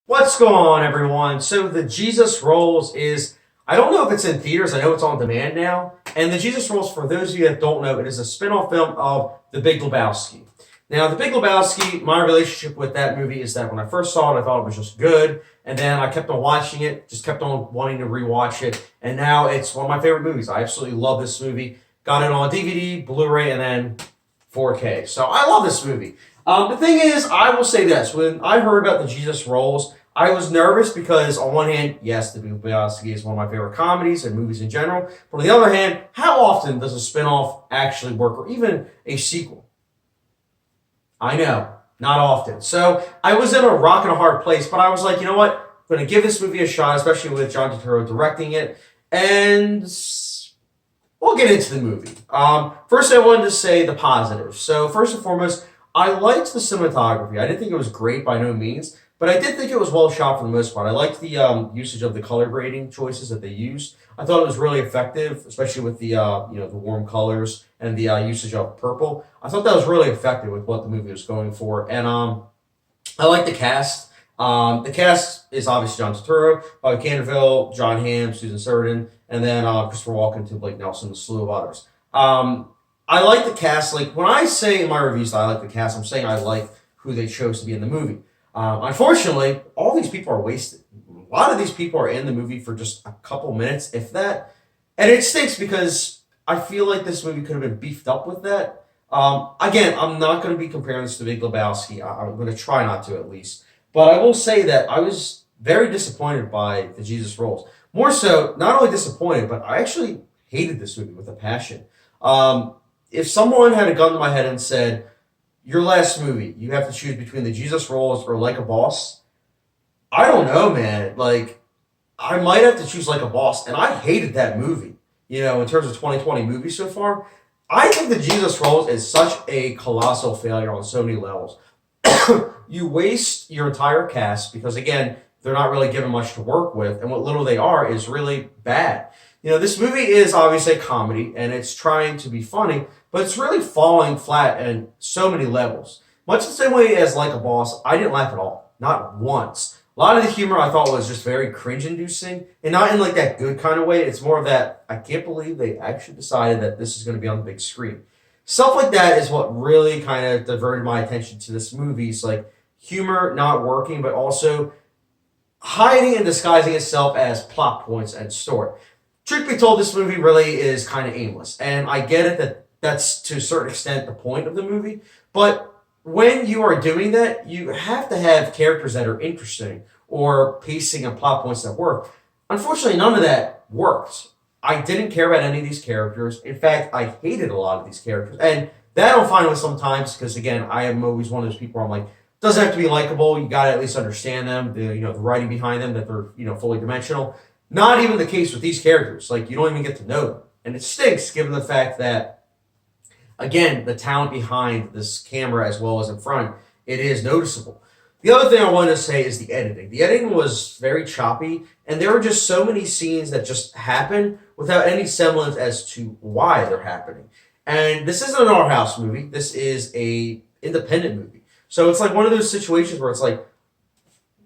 What's going on, everyone? So the Jesus Rolls is, I don't know if it's in theaters. I know it's on demand now. And the Jesus Rolls, for those of you that don't know, it is a spin-off film of The Big Lebowski. Now, The Big Lebowski, my relationship with that movie is that when I first saw it, I thought it was just good. And then I kept on watching it, just kept on wanting to rewatch it. And now it's one of my favorite movies. I absolutely love this movie. Got it on DVD, Blu-ray, and then 4K. So I love this movie. The thing is, I will say this. When I heard about the Jesus Rolls, I was nervous because, on one hand, yes, The Big Lebowski is one of my favorite comedies and movies in general. But on the other hand, how often does a spinoff actually work, or even a sequel? I know, not often. So I was in a rock and a hard place, but I was like, you know what? I'm going to give this movie a shot, especially with John Turturro directing it. And we'll get into the movie. First, I wanted to say the positives. So first and foremost, I liked the cinematography. I didn't think it was great by no means, but I did think it was well shot for the most part. I liked the usage of the color grading choices that they used. I thought it was really effective, especially with the the warm colors and the usage of purple. I thought that was really effective with what the movie was going for, and I like the cast. The cast is obviously John Turturro, Bobby Canterville, John Hamm, Susan Sarandon, and then Christopher Walken to Blake Nelson, and a slew of others. I like the cast. Like, when I say in my reviews that I like the cast, I'm saying I like who they chose to be in the movie. Unfortunately, all these people are wasted. A lot of these people are in the movie for just a couple minutes, if that. And it stinks because I feel like this movie could have been beefed up with that. Again, I'm not going to be comparing this to Big Lebowski. I'm going to try not to, at least. But I will say that I was very disappointed by the Jesus Rolls. More so, not only disappointed, but I actually hated this movie with a passion. If someone had a gun to my head and said, your last movie, you have to choose between the Jesus Rolls or Like a Boss, I don't know, man. Like, I might have to choose Like a Boss, and I hated that movie. You know, in terms of 2020 movies so far, I think the Jesus Rolls is such a colossal failure on so many levels. You waste your entire cast because, again, they're not really given much to work with, and what little they are is really bad. You know, this movie is obviously a comedy, and it's trying to be funny, but it's really falling flat in so many levels. Much the same way as Like a Boss, I didn't laugh at all. Not once. A lot of the humor I thought was just very cringe-inducing, and not in like that good kind of way. It's more of that, I can't believe they actually decided that this is going to be on the big screen. Stuff like that is what really kind of diverted my attention to this movie. It's like humor not working, but also hiding and disguising itself as plot points and story. Truth be told, this movie really is kind of aimless, and I get it that that's to a certain extent the point of the movie, but when you are doing that, you have to have characters that are interesting or pacing and plot points that work. Unfortunately, none of that worked. I didn't care about any of these characters. In fact, I hated a lot of these characters, and that I'm fine with sometimes because, again, I am always one of those people where I'm like, doesn't have to be likable. You got to at least understand them, the writing behind them, that they're fully dimensional. Not even the case with these characters. Like, you don't even get to know them. And it stinks given the fact that, again, the talent behind this camera as well as in front, it is noticeable. The other thing I wanted to say is the editing. The editing was very choppy, and there were just so many scenes that just happen without any semblance as to why they're happening. And this isn't an art house movie. This is a independent movie. So it's like one of those situations where it's like,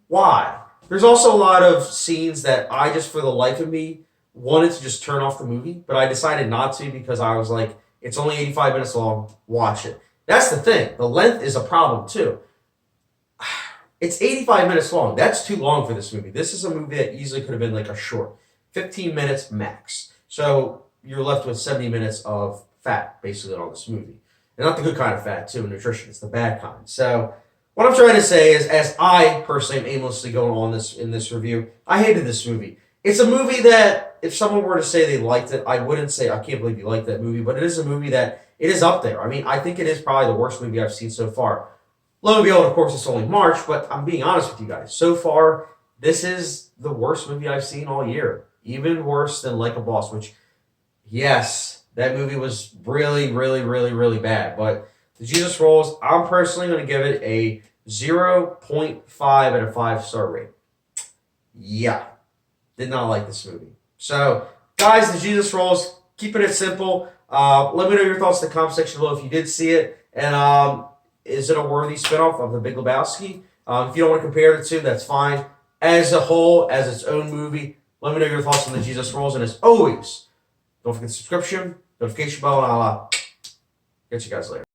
why? There's also a lot of scenes that I just, for the life of me, wanted to just turn off the movie, but I decided not to because I was like, it's only 85 minutes long, watch it. That's the thing. The length is a problem, too. It's 85 minutes long. That's too long for this movie. This is a movie that easily could have been like a short, 15 minutes max. So you're left with 70 minutes of fat, basically, on this movie. And not the good kind of fat, too, nutrition. It's the bad kind. So what I'm trying to say is, as I personally am aimlessly going on in this review, I hated this movie. It's a movie that, if someone were to say they liked it, I wouldn't say, I can't believe you liked that movie, but it is a movie that, it is up there. I mean, I think it is probably the worst movie I've seen so far. Lo and behold, of course, it's only March, but I'm being honest with you guys. So far, this is the worst movie I've seen all year. Even worse than Like a Boss, which, yes, that movie was really, really, really, really bad. But the Jesus Rolls, I'm personally going to give it a 0.5 out of 5-star rating. Yeah, did not like this movie. So, guys, the Jesus Rolls, keeping it simple. Let me know your thoughts in the comment section below if you did see it. And is it a worthy spinoff of The Big Lebowski? If you don't want to compare the two, that's fine. As a whole, as its own movie, let me know your thoughts on the Jesus Rolls. And as always, don't forget the subscription, notification bell, and I'll catch you guys later.